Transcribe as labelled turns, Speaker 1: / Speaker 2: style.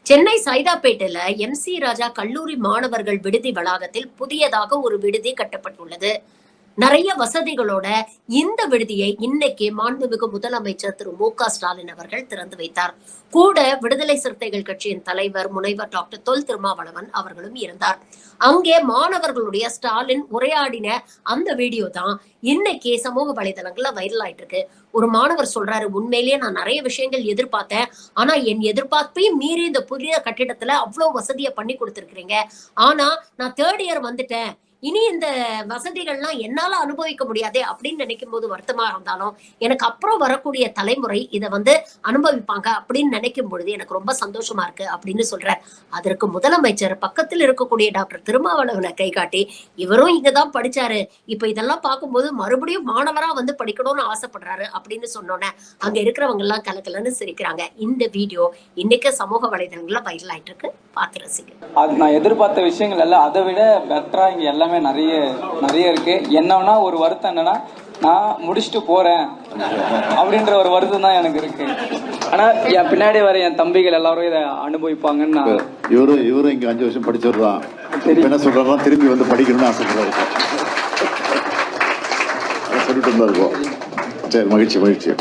Speaker 1: Chennai சைதாப்பேட்டையில MC ராஜா கல்லூரி மாணவர்கள் விடுதி வளாகத்தில் புதியதாக ஒரு விடுதி கட்டப்பட்டுள்ளது. நிறைய வசதிகளோட இந்த விடுதியை இன்னைக்கு மாண்புமிகு முதலமைச்சர் திரு மு.க. ஸ்டாலின் அவர்கள் திறந்து வைத்தார். கூட விடுதலை சிறுத்தைகள் கட்சியின் தலைவர் முனைவர் டாக்டர் தொல் திருமாவளவன் அவர்களும் இருந்தார். அங்கே மாணவர்களுடைய ஸ்டாலின் உரையாடின அந்த வீடியோ தான் இன்னைக்கு சமூக வலைதளங்கள்ல வைரல் ஆயிட்டு இருக்கு. ஒரு மாணவர் சொல்றாரு, உண்மையிலேயே நான் நிறைய விஷயங்கள் எதிர்பார்த்தேன். ஆனா என் எதிர்பார்ப்பையும் மீறி இந்த புதிய கட்டிடத்துல அவ்வளவு வசதியை பண்ணி கொடுத்திருக்கிறீங்க. ஆனா நான் 3rd இயர் வந்துட்டேன், இனி இந்த வசதிகள்லாம் என்னால அனுபவிக்க முடியாதே அப்படின்னு நினைக்கும் போது வருத்தமா இருந்தாலும், எனக்கு அப்புறம் வரக்கூடிய தலைமுறை இதை அனுபவிப்பாங்க அப்படின்னு நினைக்கும் பொழுது எனக்கு ரொம்ப சந்தோஷமா இருக்கு அப்படின்னு சொல்றார். அதற்கு முதலமைச்சர் பக்கத்தில் இருக்கக்கூடிய டாக்டர் திருமாவளவனை கை காட்டி, இவரும் இங்கதான் படிச்சாரு, இப்ப இதெல்லாம் பார்க்கும்போது மறுபடியும் மாணவரா படிக்கணும்னு ஆசைப்படுறாரு அப்படின்னு சொன்னோன்னே அங்க இருக்கிறவங்க எல்லாம் கலக்கலன்னு சிரிக்கிறாங்க. இந்த வீடியோ இன்னைக்கு சமூக வலைதளங்கள்ல வைரல் ஆயிட்டு இருக்கு, பார்த்து ரசிங்க.
Speaker 2: அது நான் எதிர்பார்த்த விஷயங்கள் எல்லாம் அதை விட பெட்டரா இங்க எல்லாமே நிறைய இருக்கு. என்னன்னா ஒரு வருத்தம் என்னன்னா, நான் முடிச்சுட்டு போறேன் அப்படின்ற ஒரு வருத்தம் தான் எனக்கு இருக்கு. ஆனா என் பின்னாடி வர என் தம்பிகள் எல்லாரும் இதை அனுபவிப்பாங்கன்னு
Speaker 3: இவரும் இங்க 5 வருஷம் படிச்சவர் தான். என்ன சொல்றாரு, திரும்பி படிக்கணும்னு ஆசைப்படுறாரு. சொல்லிட்டு இருந்தா இருக்கும். சரி, மகிழ்ச்சி.